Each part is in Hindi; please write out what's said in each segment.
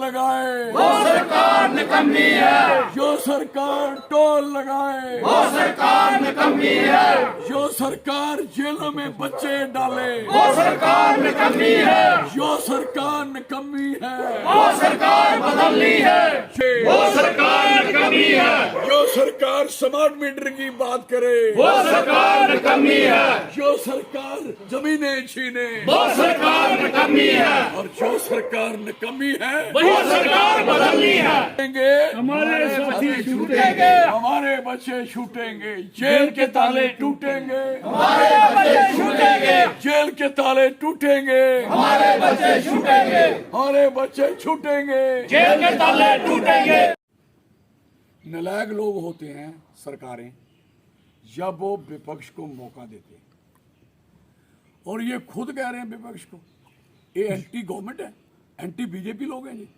लगाए वो सरकार निकम्मी है, जो सरकार टोल लगाए वो सरकार निकम्मी है, जो सरकार जेलों में बच्चे डाले वो सरकार निकम्मी है, जो सरकार निकम्मी है वो सरकार बदलनी है, वो सरकार निकम्मी है, जो सरकार स्मार्ट मीटर की बात करे वो सरकार निकम्मी है, जो सरकार जमीनें छीने वो सरकार निकम्मी है, और जो सरकार निकम्मी है वो सरकार बदलनी है। हमारे बच्चे छूटेंगे हमारे बच्चे छूटेंगे जेल के ताले टूटेंगे हमारे बच्चे छूटेंगे, जेल के ताले टूटेंगे हमारे बच्चे छूटेंगे, हमारे बच्चे छूटेंगे जेल के ताले टूटेंगे। नालायक लोग होते हैं सरकारें जब वो विपक्ष को मौका देते हैं और ये खुद कह रहे हैं विपक्ष को ये एंटी गवर्नमेंट है, एंटी बीजेपी लोग हैं जी।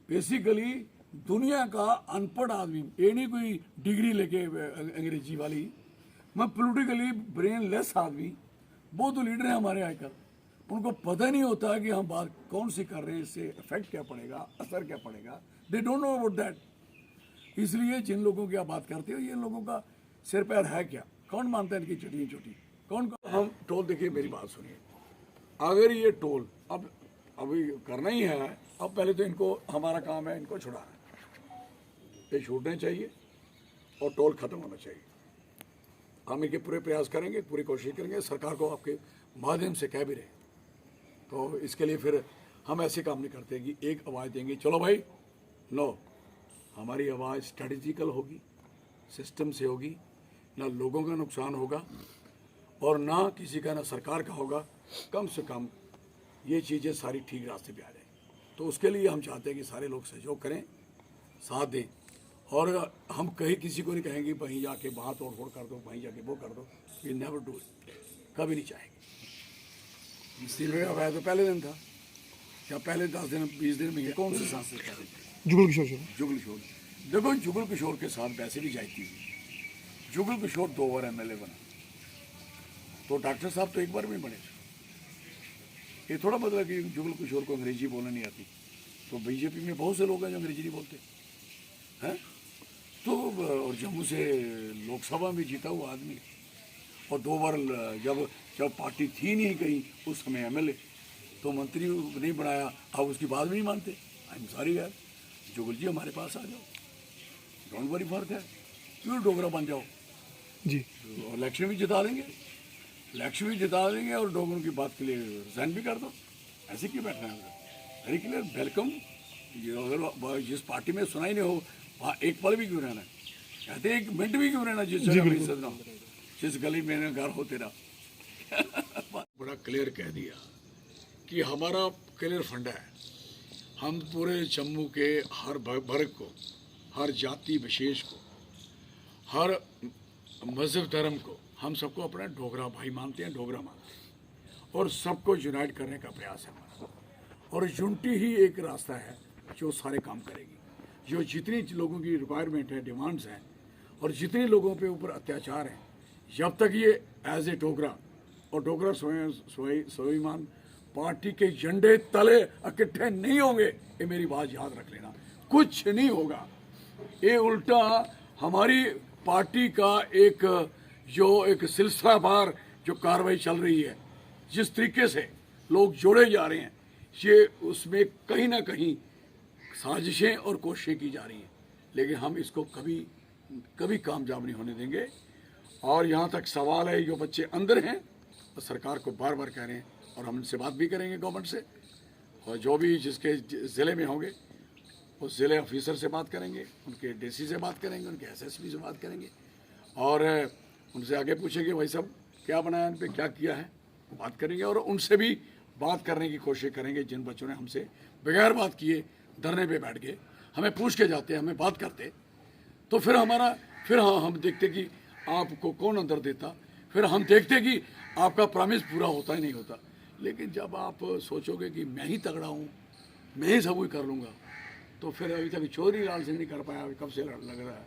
बेसिकली दुनिया का अनपढ़ आदमी, ये नहीं कोई डिग्री लेके अंग्रेजी वाली, मैं पॉलिटिकली ब्रेन लेस आदमी, वो तो लीडर हैं हमारे आजकल, उनको पता नहीं होता कि हम बात कौन सी कर रहे हैं, इससे इफेक्ट क्या पड़ेगा, असर क्या पड़ेगा, they don't know about that. इसलिए जिन लोगों की आप बात करते हो ये लोगों का सिर पैर है क्या, कौन मानता है इनकी चटिया चोटी, कौन हम टोल, देखिए मेरी बात सुनिए, अगर ये टोल अब अभी करना ही है, अब पहले तो इनको हमारा काम है इनको छुड़ाना, ये छूटने चाहिए और टोल खत्म होना चाहिए। हम इनके पूरे प्रयास करेंगे, पूरी कोशिश करेंगे, सरकार को आपके माध्यम से कह भी रहे, तो इसके लिए फिर हम ऐसे काम नहीं करते कि एक आवाज़ देंगे चलो भाई, नो, हमारी आवाज़ स्ट्रेटेजिकल होगी, सिस्टम से होगी, ना लोगों का नुकसान होगा और ना किसी का, ना सरकार का होगा, कम से कम ये चीज़ें सारी ठीक रास्ते पे आ जाएंगी। तो उसके लिए हम चाहते हैं कि सारे लोग सहयोग करें, साथ दें, और हम कहीं किसी को नहीं कहेंगे वहीं जाके वहाँ तोड़ फोड़ कर दो, वहीं जाके वो कर दो, वी नेवर डू इट, कभी नहीं चाहेंगे। इसीलिए अब तो पहले दिन था, या पहले 10 दिन 20 दिन में ये कौन सी सांसें कर रहे थे? जुगल किशोर जुगल किशोर, देखो जुगल किशोर के साथ वैसे भी जाती हुई, जुगल किशोर 2 बार MLA बना, तो डॉक्टर साहब तो एक बार भी बने। ये थोड़ा मतलब कि जुगल किशोर को अंग्रेजी बोलना नहीं आती, तो बीजेपी में बहुत से लोग हैं जो अंग्रेजी नहीं बोलते हैं, तो और जम्मू से लोकसभा में जीता हुआ आदमी, और 2 बार जब पार्टी थी नहीं कहीं उस समय MLA, तो मंत्री नहीं बनाया, अब उसकी बात भी नहीं मानते। आई एम सॉरी यार, जुगल जी हमारे पास आ जाओ, डोंट वरी फॉर दैट, क्यों डोगरा बन जाओ जी, और इलेक्शन भी जिता देंगे, इलेक्शन भी जिता देंगे और डोगरों की बात के लिए रिजाइन भी कर दो, ऐसे क्यों बैठना है? Very clear, welcome. अगर जिस पार्टी में सुना ही नहीं हो वहाँ एक पल भी क्यों रहना, कहते हैं 1 मिनट भी क्यों रहना, जिस जगह में सदना हो, जिस गली में घर हो तेरा। बड़ा क्लियर कह दिया कि हमारा क्लियर फंडा है, हम पूरे जम्मू के हर वर्ग को, हर जाति विशेष को, हर मजहब धर्म को, हम सबको अपना डोगरा भाई मानते हैं, डोगरा मानते हैं, और सबको यूनाइट करने का प्रयास है हमारा, और यूनिटी ही एक रास्ता है जो सारे काम करेगी। जो जितनी लोगों की रिक्वायरमेंट है, डिमांड्स हैं, और जितने लोगों पे ऊपर अत्याचार हैं, जब तक ये एज ए डोगरा और डोगरा स्वाभिमान पार्टी के झंडे तले इकट्ठे नहीं होंगे, ये मेरी बात याद रख लेना, कुछ नहीं होगा। ये उल्टा हमारी पार्टी का एक सिलसिलावार जो कार्रवाई चल रही है, जिस तरीके से लोग जोड़े जा रहे हैं, ये उसमें कहीं ना कहीं साजिशें और कोशिशें की जा रही हैं, लेकिन हम इसको कभी कामयाब नहीं होने देंगे। और यहाँ तक सवाल है, जो बच्चे अंदर हैं तो सरकार को बार बार कह रहे हैं, और हम इनसे बात भी करेंगे गवर्नमेंट से, और जो भी जिसके ज़िले में होंगे उस ज़िले ऑफिसर से बात करेंगे, उनके DC से बात करेंगे, उनके SSP से बात करेंगे, और उनसे आगे पूछेंगे भाई साहब क्या बनाया, इन पर क्या किया है, बात करेंगे, और उनसे भी बात करने की कोशिश करेंगे जिन बच्चों ने हमसे बगैर बात किए धरने पे बैठ गए, हमें पूछ के जाते, हमें बात करते, तो फिर हम देखते कि आपको कौन अंदर देता, फिर हम देखते कि आपका प्रॉमिस पूरा होता ही नहीं होता। लेकिन जब आप सोचोगे कि मैं ही तगड़ा हूँ, मैं ही सब कुछ कर लूँगा, तो फिर अभी तक चौधरी लाल सिंह नहीं कर पाया, कब से लग रहा है,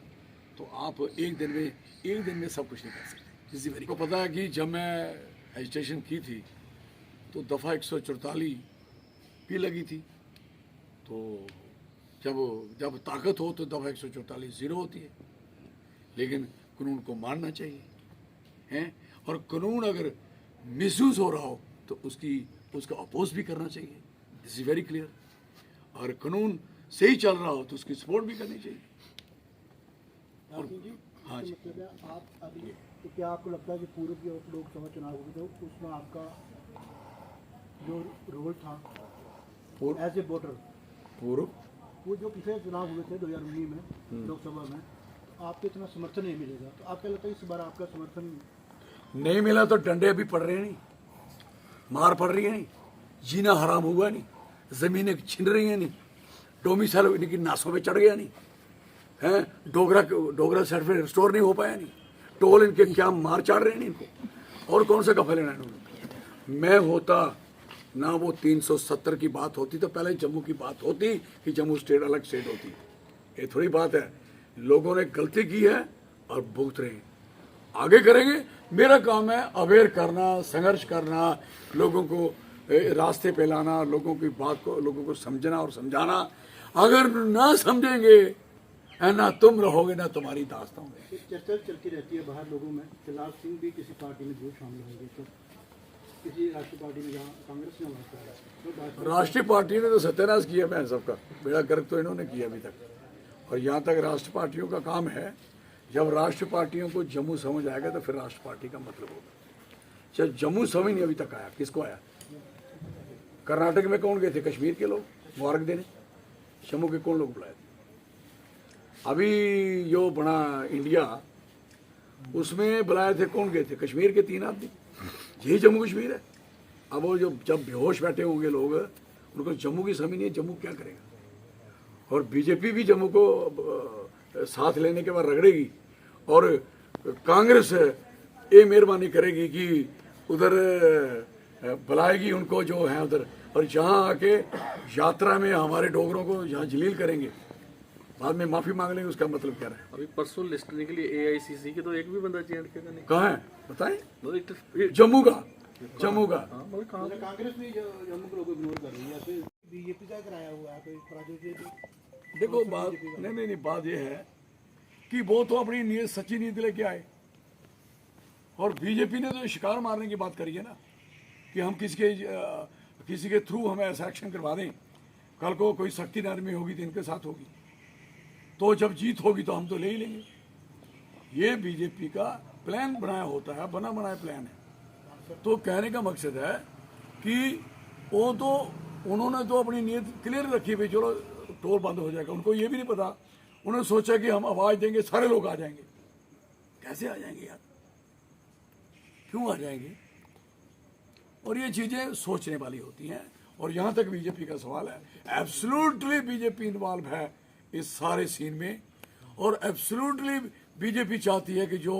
तो आप एक दिन में सब कुछ नहीं कर सकते। इसी को पता है कि जब मैं एजिटेशन की थी तो दफ़ा 144 भी लगी थी, तो जब जब ताकत हो तो दफ़ा 144 ज़ीरो होती है, लेकिन कानून को मानना चाहिए हैं। और कानून अगर मिसयूज़ हो रहा हो तो उसका अपोज भी करना चाहिए, दिस इज़ वेरी क्लियर। और कानून सही चल रहा हो तो उसकी सपोर्ट भी करनी चाहिए। और हाँ जी, मतलब है आप अभी तो क्या आपको लगता है कि पूर्व जो लोकसभा चुनाव हुए थे उसमें आपका जो रोल था पूर्व एज ए वोटर, पूर्व वो जो पिछले चुनाव हुए थे 2019 में लोकसभा में, आपको इतना समर्थन नहीं मिलेगा, तो आपको लगता है इस बार आपका समर्थन नहीं मिला तो डंडे अभी पड़ रहे हैं नहीं, मार पड़ रही है नहीं, जीना हराम हुआ नहीं, ज़मीनें छिन रही हैं नहीं, डोमिसाइल इनकी नासों पे चढ़ गया नहीं हैं, डोगरा सर्टिफिकेट रिस्टोर नहीं हो पाया नहीं, टोल इनके क्या मार चाड़ रहे हैं नहीं इनको, और कौन सा कफा लेना है इन्होंने। मैं होता ना वो 370 की बात होती तो पहले जम्मू की बात होती कि जम्मू स्टेट अलग स्टेट होती। ये थोड़ी बात है, लोगों ने गलती की है और भुगत रहे हैं, आगे करेंगे। मेरा काम है अवेयर करना, संघर्ष करना, लोगों को रास्ते पे लाना, लोगों की बात को लोगों को समझना और समझाना। अगर ना समझेंगे ना तुम रहोगे ना तुम्हारी दास्तां होंगे। एक चर्चा चलती रहती है बाहर लोगों में, फिलहाल सिंह भी किसी पार्टी में जरूर शामिल होंगे, तो किसी राष्ट्रीय पार्टी में जहाँ कांग्रेस ने वहाँ कर तो भाजपा राष्ट्रीय पार्टी ने तो सत्यानाश किया मैं सबका, बेड़ा गर्क तो इन्होंने किया अभी तक। और यहाँ तक राष्ट्र पार्टियों का काम है, जब राष्ट्र पार्टियों को जम्मू समझ आएगा तो फिर राष्ट्र पार्टी का मतलब होगा। जब जम्मू समझ नहीं अभी तक आया, किसको आया? कर्नाटक में कौन गए थे? कश्मीर के लोग मुबारक देने। जम्मू के कौन लोग बुलाए थे? अभी जो बना इंडिया उसमें बुलाए थे, कौन गए थे? कश्मीर के 3 आदमी। यही जम्मू कश्मीर है। अब वो जब बेहोश बैठे होंगे लोग, उनको जम्मू की समझ नहीं है, जम्मू क्या करेगा। और बीजेपी भी जम्मू को साथ लेने के बाद रगड़ेगी, और कांग्रेस ये मेहरबानी करेगी कि उधर बुलाएगी उनको जो है उधर, और जहाँ आके यात्रा में हमारे डोगरों को जहाँ जलील करेंगे, बाद में माफी मांग लेंगे। उसका मतलब क्या है? अभी परसों लिस्ट निकली AICC की, तो एक भी बंदा J&K का नहीं। कहाँ है बताएं? मतलब जम्मू का, जम्मू का। हाँ, मतलब कहाँ मतलब कांग्रेस भी जम्मू के लोगों को इग्नोर कर रही है, फिर बीजेपी का कराया हुआ है, तो इस तरह से देखो बात नहीं, बात ये है कि वो तो अपनी नीयत, सच्ची नीयत लेके आए, और बीजेपी ने तो शिकार मारने की बात करी है ना, कि हम किसी के थ्रू हमें ऐसा एक्शन करवा दें, कल को कोई सख्ती नरमी होगी तो इनके साथ होगी, तो जब जीत होगी तो हम तो ले ही लेंगे। ये बीजेपी का प्लान बनाया होता है, बना बनाया प्लान है। तो कहने का मकसद है कि वो तो उन्होंने तो अपनी नीयत क्लियर रखी भाई चलो टोल बंद हो जाएगा। उनको ये भी नहीं पता, उन्होंने सोचा कि हम आवाज़ देंगे सारे लोग आ जाएंगे। कैसे आ जाएंगे यार, क्यों आ जाएंगे? और ये चीज़ें सोचने वाली होती हैं। और यहाँ तक बीजेपी का सवाल है, एब्सोल्युटली बीजेपी इन्वॉल्व है इस सारे सीन में, और एब्सोल्युटली बीजेपी चाहती है कि जो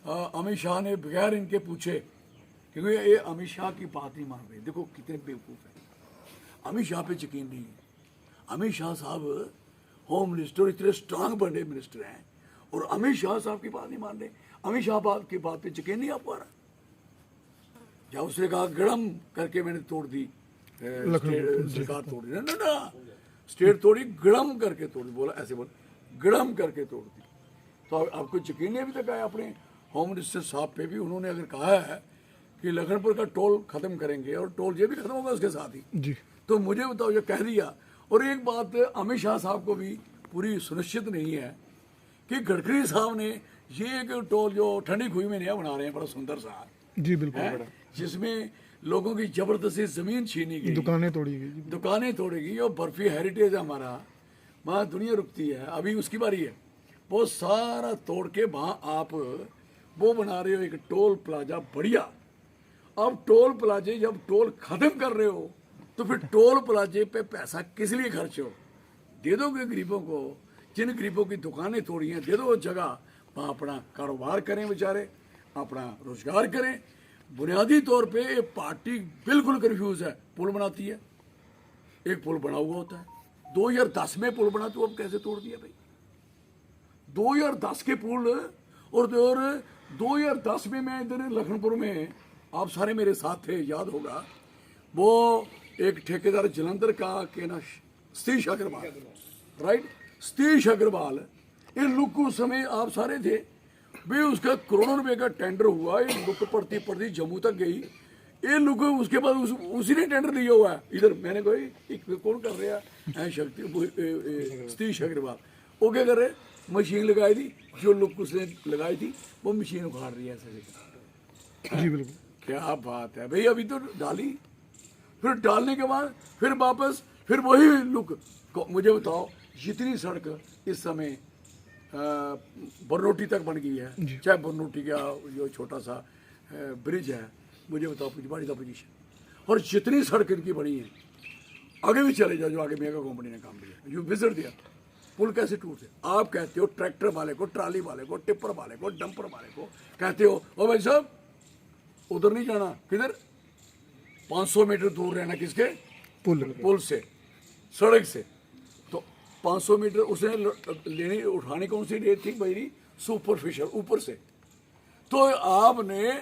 अमित शाह ने बगैर इनके पूछे, क्योंकि ये अमित शाह की बात नहीं मान रहे। देखो कितने बेवकूफ़ हैं, अमित शाह पे यकीन नहीं है। अमित शाह साहब होम मिनिस्टर, इतने स्ट्रांग बड़े मिनिस्टर हैं, और अमित शाह साहब की बात नहीं मान रहे। अमित शाह की बात पे यकीन नहीं आप पा रहा। जब उसने कहा गड़म करके मैंने तोड़ दी, सरकार तोड़ दी, ना स्टेट तोड़ी, गड़म करके तोड़ दी, बोला ऐसे बोला, गड़म करके तोड़ दी। तो आपको यकीन नहीं अभी तक आया? अपने होम मिनिस्टर साहब पे भी उन्होंने अगर कहा है कि लखनपुर का टोल खत्म करेंगे, और टोल ये भी खत्म होगा उसके साथ ही जी, तो मुझे बताओ, ये कह दिया। और एक बात अमित शाह साहब को भी पूरी सुनिश्चित नहीं है कि गडकरी साहब ने ये एक टोल जो ठंडी खुई में नया बना रहे हैं, बड़ा सुंदर सा जी बिल्कुल, जिसमें लोगों की जबरदस्ती जमीन छीनी गई, दुकानें तोड़ी गई, दुकानें तोड़ी गई, और बर्फी हेरिटेज है हमारा, वहाँ दुनिया रुकती है, अभी उसकी बारी है। वो सारा तोड़ के वहाँ आप वो बना रहे हो एक टोल प्लाजा बढ़िया। अब टोल प्लाजे जब टोल खत्म कर रहे हो तो फिर टोल प्लाजे पे पैसा किस लिए खर्च हो? दे दोगे गरीबों को, जिन गरीबों की दुकानें तोड़ी हैं, दे दो जगह, वहाँ अपना कारोबार करें बेचारे, अपना रोजगार करें। बुनियादी तौर पे ये पार्टी बिल्कुल कंफ्यूज है। पुल बनाती है, एक पुल बना हुआ होता है, 2010 में पुल बना, तो अब कैसे तोड़ दिया भाई? 2010 के पुल, और 2010 में मैं इधर लखनपुर में, आप सारे मेरे साथ थे, याद होगा, वो एक ठेकेदार जलंधर का के ना सतीश अग्रवाल, राइट, सतीश अग्रवाल, ये लुक उस समय आप सारे थे भाई, उसका करोड़ों रुपए का टेंडर हुआ, ये लुक पड़ती पड़ती जम्मू तक गई, ये लुक उसके बाद उसी ने टेंडर दिया हुआ है। इधर मैंने कहा कौन कर रहा है, शक्ति सतीश अग्रवाल, वो क्या कर रहे, मशीन लगाई थी, जो लुक उसने लगाई थी वो मशीन उखाड़ रही है ऐसे। जी बिल्कुल, क्या बात है भाई, अभी तो डाली, फिर डालने के बाद फिर वापस फिर वही लुक। मुझे बताओ, जितनी सड़क इस समय बरनोटी तक बन गई है, चाहे बरनोटी का जो छोटा सा ब्रिज है, मुझे बताओ पुजवाड़ी का पोजीशन, और जितनी सड़क इनकी बनी है, आगे भी चले जाओ, जो आगे मेगा कंपनी ने काम किया, जो विजिट दिया, पुल कैसे टूटते। आप कहते हो ट्रैक्टर वाले को, ट्राली वाले को, टिप्पर वाले को, डंपर वाले को कहते हो, ओ भाई साहब उधर नहीं जाना, किधर 500 मीटर दूर रहना, किसके पुल से, सड़क से। तो 500 मीटर उसने लेनी, उठानी कौन सी रेत थी भाई, सुपरफिशियल, ऊपर से। तो आपने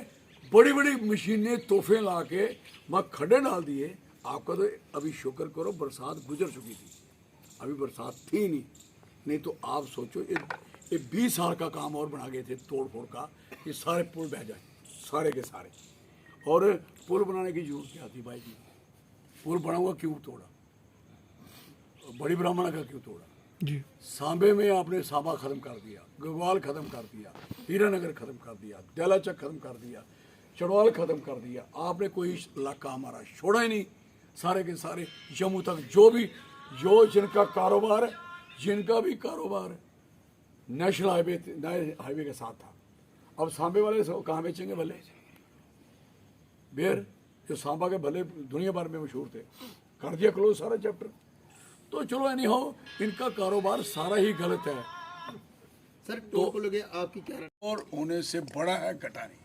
बड़ी बड़ी मशीनें तोहफे ला के वहाँ खड्डे डाल दिए। आपका तो अभी शुक्र करो बरसात गुजर चुकी थी, अभी बरसात थी नहीं तो आप सोचो ये 20 साल का काम और बना गए थे तोड़ फोड़ का, ये सारे पुल बह जाए, सारे के सारे। और पुल बनाने की जरूरत क्या थी भाई जी, पुल बना हुआ क्यों तोड़ा, बड़ी ब्राह्मणा का क्यों तोड़ा जी। सांबे में आपने सांबा खत्म कर दिया, गगवाल खत्म कर दिया, हीरानगर खत्म कर दिया, दयालाचक खत्म कर दिया, चढ़वाल खत्म कर दिया, आपने कोई इलाका हमारा छोड़ा ही नहीं। सारे के सारे जम्मू तक जो जिनका कारोबार, जिनका भी कारोबार नेशनल हाईवे के साथ था, अब सांबे वाले कहाँ बेचेंगे भले, बेर जो सांबा के भले दुनिया भर में मशहूर थे, कर दिया क्लोज सारा चैप्टर। तो चलो एनी हो, इनका कारोबार सारा ही गलत है। सर टोल को लगे आपकी क्या, और होने से बड़ा है घटाने,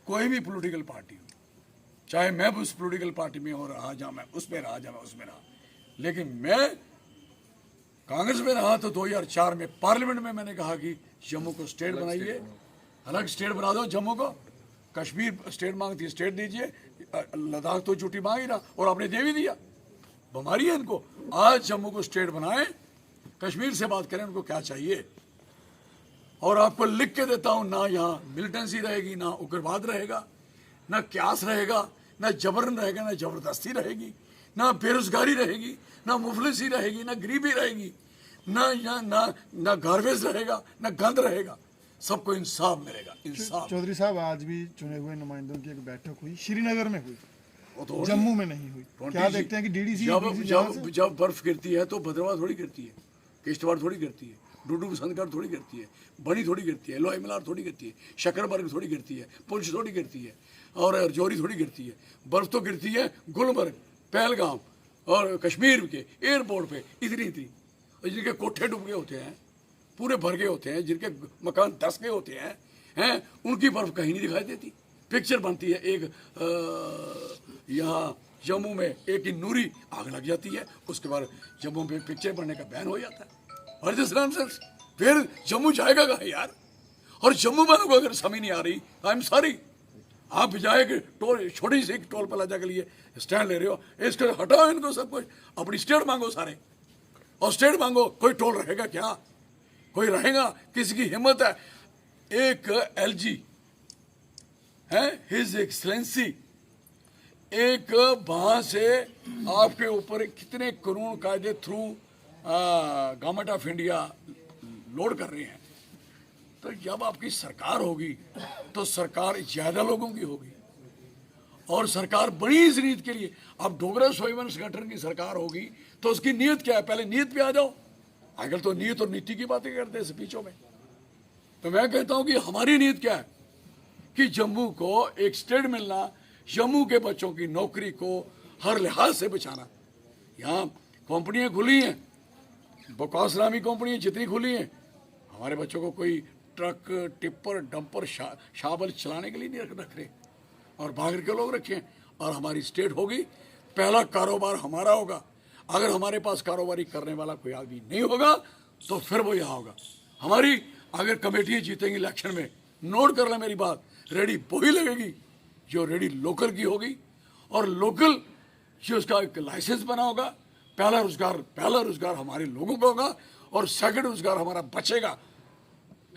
कोई भी पॉलिटिकल पार्टी हो, चाहे मैं उस पॉलिटिकल पार्टी में हो रहा जा, मैं उसमें रहा जा, मैं उसमें रहा, लेकिन मैं कांग्रेस में रहा तो 2004 में पार्लियामेंट में मैंने कहा कि जम्मू को स्टेट बनाइए, अलग स्टेट बना दो जम्मू को। कश्मीर स्टेट मांगती, स्टेट दीजिए, लद्दाख तो छुट्टी मांगी ना, और आपने दे भी दिया। बीमारी है इनको, आज जम्मू को स्टेट बनाए, कश्मीर से बात करें उनको क्या चाहिए। और आपको लिख के देता हूं, ना यहाँ मिलिटेंसी रहेगी, ना उग्रवाद रहेगा, ना क्यास रहेगा, ना जबरन रहेगा, ना जबरदस्ती रहेगी, ना बेरोजगारी रहेगी, ना मुफलिसी रहेगी, ना गरीबी रहेगी, ना गार्बेज रहेगा, ना गंद रहेगा, सबको इंसाफ मिलेगा। इंसाफ। चौधरी साहब, आज भी चुने हुए नुमाइंदों की एक बैठक हुई, श्रीनगर में हुई, तो जम्मू में नहीं हुई। क्या देखते हैं कि डीडीसी जब बर्फ गिरती है तो भद्रवाह थोड़ी गिरती है, किश्तवाड़ थोड़ी गिरती है, डूडू बसंतगढ़ थोड़ी गिरती है, बनी थोड़ी गिरती है, लोई मिलार थोड़ी गिरती है, शकरबर्ग थोड़ी गिरती है, पुंछ थोड़ी गिरती है, और रजौरी थोड़ी गिरती है। बर्फ तो गिरती है गुलमर्ग, पहलगाम और कश्मीर के एयरपोर्ट पे इतनी, और जिनके कोठे डूब गए होते हैं, पूरे भर गए होते हैं, जिनके मकान धस गए होते हैं, उनकी बर्फ कहीं नहीं दिखाई देती। पिक्चर बनती है, एक यहाँ जम्मू में एक ही नूरी आग लग जाती है, उसके बाद जम्मू में पिक्चर बनने का बैन हो जाता है। और दिस नॉनसेंस, फिर जम्मू जाएगा कहाँ यार। और जम्मू वालों को अगर समझ नहीं आ रही, आई एम सॉरी, आप बजाय कि टोल, छोटी सी टोल प्लाजा के लिए स्टैंड ले रहे हो, इसको हटाओ इनको सब कुछ, अपनी स्टेट मांगो सारे, और स्टेट मांगो। कोई टोल रहेगा क्या, कोई रहेगा, किसी की हिम्मत है। एक एलजी है, हिज एक्सलेंसी, एक वहां से आपके ऊपर कितने कानून कायदे through government of India load कर रहे हैं। तो जब आपकी सरकार होगी तो सरकार ज्यादा लोगों की होगी, और सरकार बड़ी इस नीयत के लिए। अब डोगरा स्वाभिमान संगठन की सरकार होगी तो उसकी नीयत क्या है, पहले नीयत पे आ जाओ। आजकल तो नीयत और नीति की बातें करते हैं स्पीचों में। तो मैं कहता हूं कि हमारी नीयत क्या है कि जम्मू को एक स्टेट मिलना, जम्मू के बच्चों की नौकरी को हर लिहाज से बचाना। यहाँ कंपनियां खुली हैं, बकवास नामी कंपनियां जितनी खुली हैं, हमारे बच्चों को कोई ट्रक, टिप्पर, डंपर, शाबल चलाने के लिए नहीं रख रहे, और भाग के लोग रखे हैं। और हमारी स्टेट होगी, पहला कारोबार हमारा होगा। अगर हमारे पास कारोबारी करने वाला कोई आदमी नहीं होगा तो फिर वो यहाँ होगा। हमारी अगर कमेटियाँ जीतेंगी इलेक्शन में, नोट कर लें मेरी बात, रेडी वही लगेगी जो रेडी लोकल की होगी, और लोकल जो उसका एक लाइसेंस बना होगा, पहला रोजगार हमारे लोगों का होगा और सेकंड रोजगार हमारा बचेगा।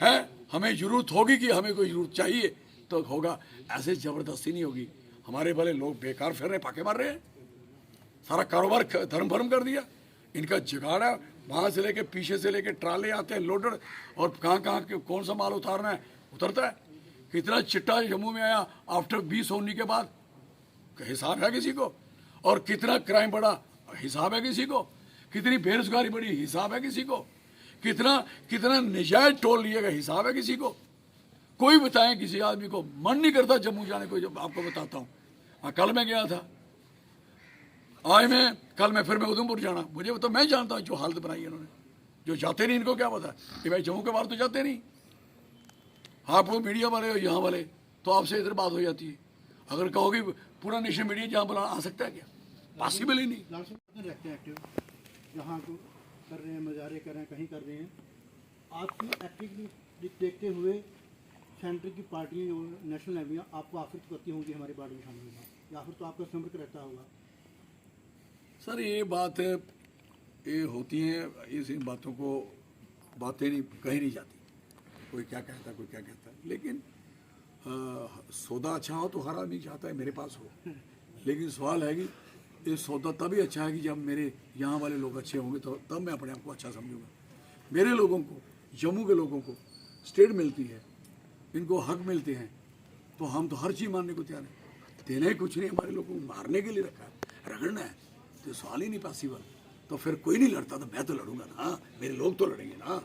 है हमें जरूरत होगी कि हमें कोई जरूरत चाहिए तो होगा, ऐसे जबरदस्ती नहीं होगी। हमारे भले लोग बेकार फिर रहे, फाके मार रहे हैं, सारा कारोबार धर्म भरम कर दिया। इनका जुगाड़ है, वहाँ से लेके पीछे से लेके ट्राले आते हैं लोडेड, और कहाँ कौन सा माल उतारना है उतरता है। कितना चिट्टा जम्मू में आया आफ्टर 20 होने के बाद, हिसाब है किसी को? और कितना क्राइम बढ़ा, हिसाब है किसी को? कितनी बेरोजगारी बढ़ी, हिसाब है किसी को? कितना निजायज टोल लिएगा, हिसाब है किसी को? कोई बताएं किसी आदमी को? मन नहीं करता जम्मू जाने को। जब आपको बताता हूँ, कल मैं गया था, कल मैं उधमपुर जाना, मुझे तो मैं जानता हूँ जो हालत बनाई है इन्होंने। जो जाते नहीं इनको क्या पता कि भाई जम्मू के बाहर तो जाते नहीं। आप वो मीडिया वाले हो यहाँ वाले, तो आपसे इधर बात हो जाती है। अगर कहोगे पूरा नेशनल मीडिया जहाँ बुला आ सकता है क्या? पॉसिबल ही नहीं। रहते हैं एक्टिव, जहाँ को कर रहे हैं, मजारे कर रहे हैं, कहीं कर रहे हैं। आपकी एक्टिविटी देखते हुए सेंटर की पार्टियाँ जो नेशनल लेवल आपको आफिर करती होंगी हमारी पार्टी में शामिल होना, या फिर तो आपका संपर्क रहता होगा? सर ये बात है, ये होती हैं, इस इन बातों को बातें नहीं कही नहीं जाती। कोई क्या कहता है, कोई क्या कहता है, लेकिन सौदा अच्छा हो तो हर आदमी चाहता है मेरे पास हो। लेकिन सवाल है कि ये सौदा तभी अच्छा है कि जब मेरे यहाँ वाले लोग अच्छे होंगे तो तब मैं अपने आप को अच्छा समझूंगा। मेरे लोगों को, जम्मू के लोगों को स्टेट मिलती है, इनको हक मिलते हैं, तो हम तो हर चीज़ मानने को तैयार हैं। देना ही कुछ नहीं, हमारे लोगों को मारने के लिए रखा है, रगड़ना है, तो सवाल ही नहीं पॉसिबल। तो फिर कोई नहीं लड़ता तो मैं तो लड़ूंगा ना, मेरे लोग तो लड़ेंगे ना।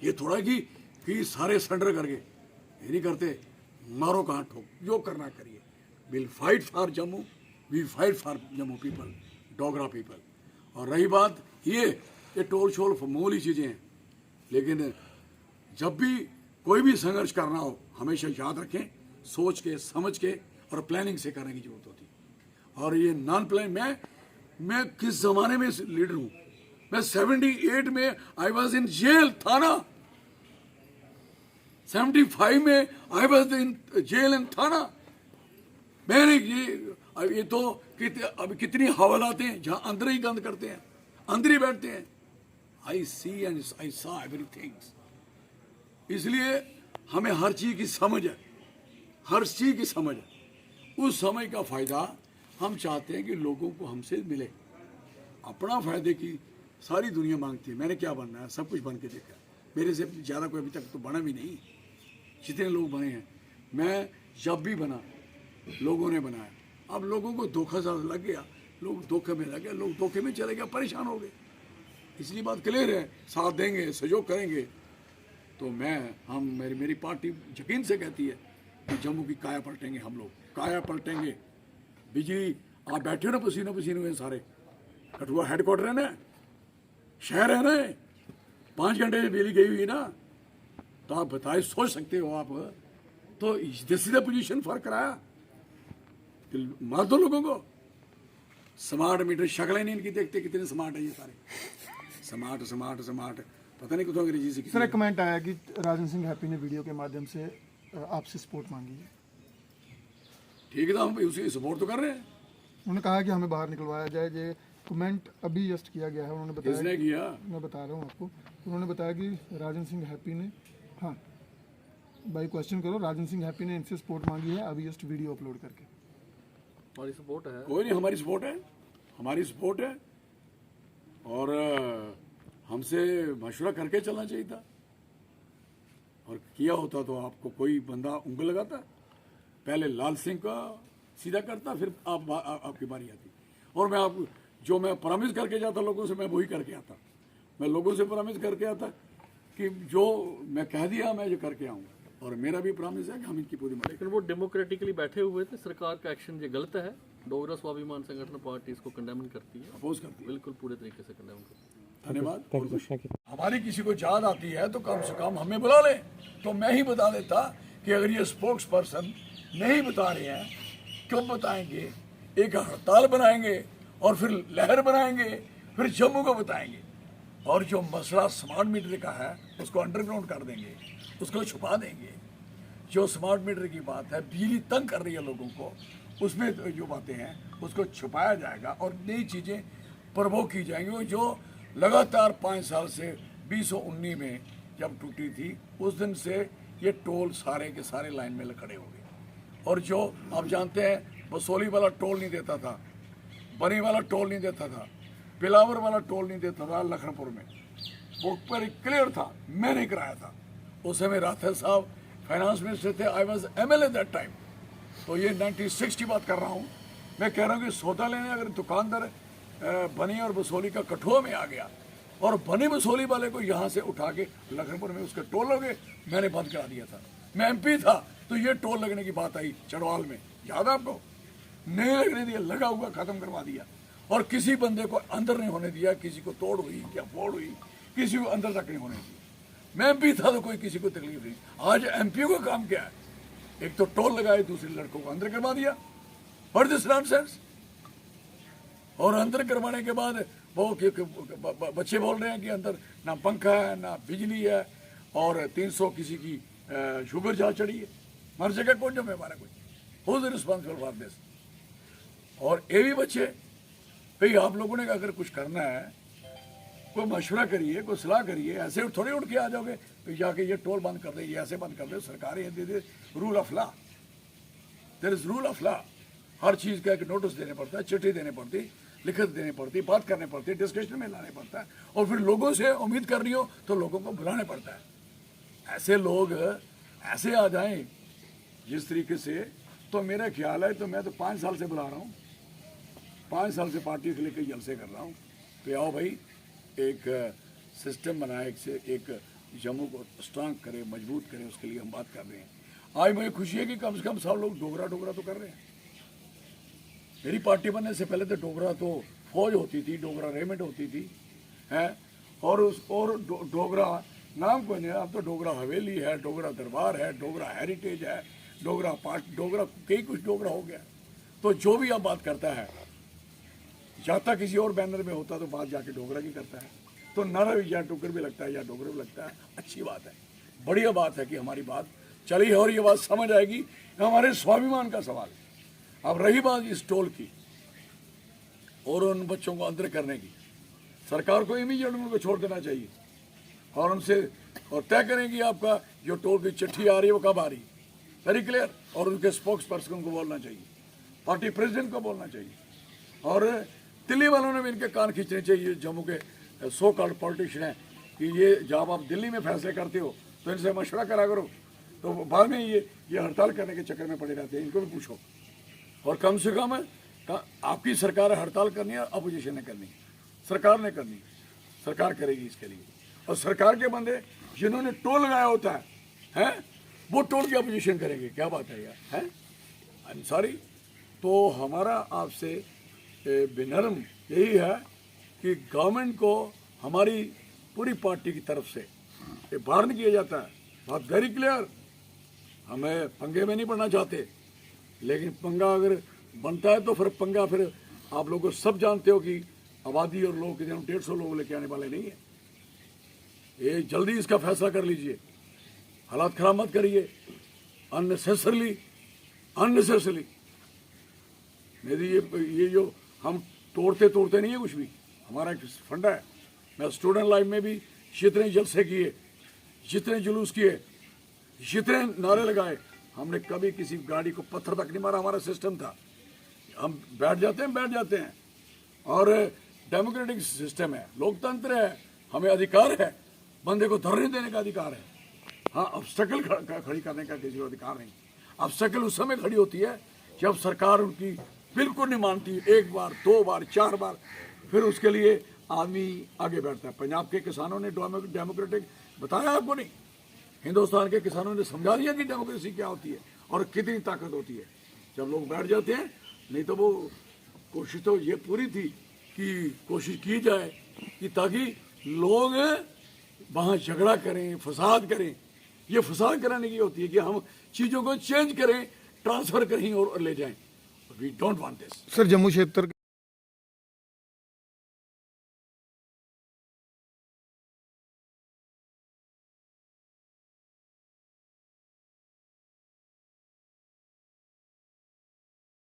ये थोड़ा कि सारे सरेंडर करके, ये नहीं करते, मारो कहाँ ठोक, जो करना करिए। Will fight for Jammu, we fight for Jammu people, Dogra people. और रही बात ये टोल शोल मामूली चीज़ें हैं, लेकिन जब भी कोई भी संघर्ष करना हो हमेशा याद रखें, सोच के समझ के और प्लानिंग से करने की जरूरत होती है। और ये नॉन प्लान, मैं किस जमाने में लीडर हूँ? मैं 78 में आई वॉज इन जेल, थाना। 75 में I was in jail and thana. मैंने ये तो अभी कितनी हवालातें हैं जहाँ अंदर ही गंद करते हैं, अंदर ही बैठते हैं। आई सी एंड आई सॉ एवरीथिंग। इसलिए हमें हर चीज़ की समझ है, हर चीज़ की समझ है। उस समय का फायदा हम चाहते हैं कि लोगों को हमसे मिले। अपना फायदे की सारी दुनिया मांगती है। मैंने क्या बनना है, सब कुछ बन के देखा। मेरे से ज़्यादा कोई अभी तक तो बना भी नहीं, जितने लोग बने हैं। मैं जब भी बना लोगों ने बनाया। अब लोगों को धोखा सा लग गया, लोग धोखे में लग गए, लोग धोखे में चले गए, परेशान हो गए। इसलिए बात क्लियर है, साथ देंगे, सहयोग करेंगे तो मेरी पार्टी यकीन से कहती है कि जम्मू की काया पलटेंगे हम लोग, काया पलटेंगे। बिजली आप बैठे हो ना, पसीनों पसीनों में सारे। कठुआ हेडक्वार्टर है ना, शहर है ना, 5 घंटे से बिजली गई हुई ना, तो आप बताए, सोच सकते हो आप। तो this is the position for कराया। मार दो लोगों को। स्मार्ट मीटर, शक्लें नहीं इनकी देखते कितने स्मार्ट है ये सारे। स्मार्ट पता नहीं कुछ अंग्रेजी से। सर एक कमेंट आया कि राजन सिंह हैप्पी ने वीडियो के माध्यम से आपसे सपोर्ट मांगी है। ठीक है, तो हम उसी सपोर्ट तो कर रहे हैं। उन्होंने कहा कि हमें बाहर निकलवाया जाए। ये कमेंट अभी जस्ट किया गया है। उन्होंने बताया, किसने किया? मैं बता रहा हूँ आपको। उन्होंने बताया कि राजन सिंह हैप्पी ने, हाँ भाई क्वेश्चन करो, राजन सिंह हैप्पी ने इनसे सपोर्ट मांगी है अभी जस्ट वीडियो अपलोड करके। हमारी सपोर्ट है, कोई नहीं, हमारी सपोर्ट है, हमारी सपोर्ट है। और हमसे मशवरा करके चलना चाहिए था, और किया होता तो आपको कोई बंदा उंगल लगाता, पहले लाल सिंह का सीधा करता, फिर आपकी बारी आती। और मैं प्रॉमिस करके जाता लोगों से, मैं वही करके आता। मैं लोगों से प्रॉमिस करके आता कि जो मैं कह दिया मैं जो करके आऊँगा। और मेरा भी प्रॉमिस है कि हम इनकी पूरी मदद। लेकिन वो डेमोक्रेटिकली बैठे हुए थे। सरकार का एक्शन ये गलत है। डोगरा स्वाभिमान संगठन पार्टी इसको कंडेम करती है, अपोज करती है। बिल्कुल पूरे तरीके से कंडेम करती है। धन्यवाद। हमारी किसी को याद आती है तो कम से कम हमें बुला ले, तो मैं ही बता देता कि अगर ये स्पोक्स पर्सन नहीं बता रहे हैं, क्यों बताएंगे? एक हड़ताल बनाएंगे और फिर लहर बनाएंगे, फिर जम्मू को बताएंगे। और जो मसला स्मार्ट मीटर का है उसको अंडरग्राउंड कर देंगे, उसको छुपा देंगे। जो स्मार्ट मीटर की बात है, बिजली तंग कर रही है लोगों को, उसमें जो बातें हैं उसको छुपाया जाएगा और नई चीज़ें प्रभोग की जाएंगी, जो लगातार 5 साल से 2019 में जब टूटी थी उस दिन से ये टोल सारे के सारे लाइन में खड़े हो गए। और जो आप जानते हैं बसोली वाला टोल नहीं देता था, बनी वाला टोल नहीं देता था, पिलावर वाला टोल नहीं देता था लखनपुर में, वो पर क्लियर था, मैं नहीं कराया था। उस समय राठौर साहब फाइनेंस मिनिस्टर थे, I was MLA that time. तो ये 96 की बात कर रहा हूँ। मैं कह रहा हूँ कि सौदा लेने अगर दुकानदार बनी और बसोली का कठुआ में आ गया और बनी बसोली वाले को यहाँ से उठा के लखनपुर में उसके टोल लगे, मैंने बंद करा दिया था। मैं MP था तो ये टोल लगने की बात आई चढ़वाल में, याद है आपको? नहीं लगने दिया, लगा हुआ खत्म करवा दिया और किसी बंदे को अंदर नहीं होने दिया, किसी को तोड़ हुई या फोड़ हुई, किसी को अंदर तक नहीं होने दिया। मैं MP था तो कोई किसी को तकलीफ नहीं। आज MP का काम क्या है? एक तो टोल लगाए, दूसरे लड़कों को अंदर करवा दिया। What this nonsense? और अंदर करवाने के बाद वो बच्चे बोल रहे हैं कि अंदर ना पंखा है ना बिजली है और 300 किसी की शुगर जा चढ़ी है। मर जगह कौन जिम्मेवार है? कोई who is responsible for this? और ये भी बच्चे भाई, आप लोगों ने अगर कुछ करना है कोई मशवरा करिए, कोई सलाह करिए, ऐसे थोड़े उठ के आ जाओगे तो जाके ये टोल बंद कर दे, ये ऐसे बंद कर दे। सरकार ये दे दे rule of law, there is rule of law. हर चीज़ का एक नोटिस देने पड़ता है, चिट्ठी देने पड़ती, लिखित देनी पड़ती, बात करनी पड़ती, डिस्कशन में लाने पड़ता है और फिर लोगों से उम्मीद करनी हो तो लोगों को बुलाने पड़ता है। ऐसे लोग ऐसे आ जाएं जिस तरीके से, तो मेरा ख्याल है, तो मैं तो 5 साल से बुला रहा हूँ, 5 साल से पार्टी के लिए कई जलसे कर रहा हूँ कि आओ भाई एक सिस्टम बनाए, एक जम्मू को स्ट्रांग करे, मजबूत करे, उसके लिए हम बात कर रहे हैं। आज मुझे खुशी है कि कम से कम सब लोग डोगरा तो कर रहे हैं। मेरी पार्टी बनने से पहले तो डोगरा तो फौज होती थी, डोगरा रेजिमेंट होती थी, हैं, और डोगरा नाम कोई नहीं, अब तो डोगरा हवेली है, डोगरा दरबार है, डोगरा हेरिटेज है, डोगरा पार्ट, डोगरा कई कुछ डोगरा हो गया। तो जो भी आप बात करता है, जाता किसी और बैनर में होता तो बात जाके डोगरा की करता है, तो नारा भी या टुकर भी लगता है या डोगरा भी लगता है। अच्छी बात है, बढ़िया बात है कि हमारी बात चली है और ये बात समझ आएगी, हमारे स्वाभिमान का सवाल है। अब रही बात इस टोल की और उन बच्चों को अंदर करने की, सरकार को इमीडिएट उनको छोड़ देना चाहिए और उनसे और तय करें कि आपका जो टोल की चिट्ठी आ रही है वो कब आ रही है, वेरी क्लियर। और उनके स्पोक्स पर्सन को बोलना चाहिए, पार्टी प्रेसिडेंट को बोलना चाहिए और दिल्ली वालों ने भी इनके कान खींचने चाहिए, जम्मू के सो कॉल्ड पॉलिटिशियन हैं, कि ये जब आप दिल्ली में फैसले करते हो तो इनसे मशवरा करा करो, तो बाद में ये हड़ताल करने के चक्कर में पड़े रहते हैं। इनको भी पूछो। और कम से कम आपकी सरकार हड़ताल करनी है, अपोजिशन ने करनी, सरकार ने करनी, सरकार करेगी इसके लिए। और सरकार के बंदे जिन्होंने टोल लगाया होता है वो टोल की अपोजिशन करेंगे, क्या बात है यार, है? I am sorry. तो हमारा आपसे विनम्र यही है कि गवर्नमेंट को हमारी पूरी पार्टी की तरफ से ये वार्न किया जाता है, बहुत वेरी क्लियर। हमें पंगे में नहीं पड़ना चाहते, लेकिन पंगा अगर बनता है तो फिर पंगा, फिर आप लोग सब जानते हो कि आबादी और लोग के 150 लोग लेके आने वाले नहीं है। ये जल्दी इसका फैसला कर लीजिए, हालात खराब मत करिए अननेसेसरली। मेरी ये जो हम तोड़ते नहीं है कुछ भी, हमारा एक फंडा है। मैं स्टूडेंट लाइफ में भी जितने जलसे किए, जितने जुलूस किए, जितने नारे लगाए, हमने कभी किसी गाड़ी को पत्थर तक नहीं मारा। हमारा सिस्टम था, हम बैठ जाते हैं और डेमोक्रेटिक सिस्टम है, लोकतंत्र है, हमें अधिकार है, बंदे को धरने देने का अधिकार है। हाँ, ऑब्स्टेकल खड़ी करने का किसी को अधिकार नहीं। ऑब्स्टेकल उस समय खड़ी होती है जब सरकार उनकी बिल्कुल नहीं मानती, 1 बार 2 बार 4 बार, फिर उसके लिए आदमी आगे बैठता है। पंजाब के किसानों ने डेमोक्रेटिक बताया आपको नहीं, हिंदुस्तान के किसानों ने समझा दिया कि डेमोक्रेसी क्या होती है और कितनी ताकत होती है जब लोग बैठ जाते हैं। नहीं तो वो कोशिश तो ये पूरी थी कि कोशिश की जाए कि ताकि लोग वहाँ झगड़ा करें, फसाद करें। ये फसाद कराने की होती है कि हम चीज़ों को चेंज करें, ट्रांसफ़र करें और ले जाएं। We don't want this. Sir, Jammu क्षेत्र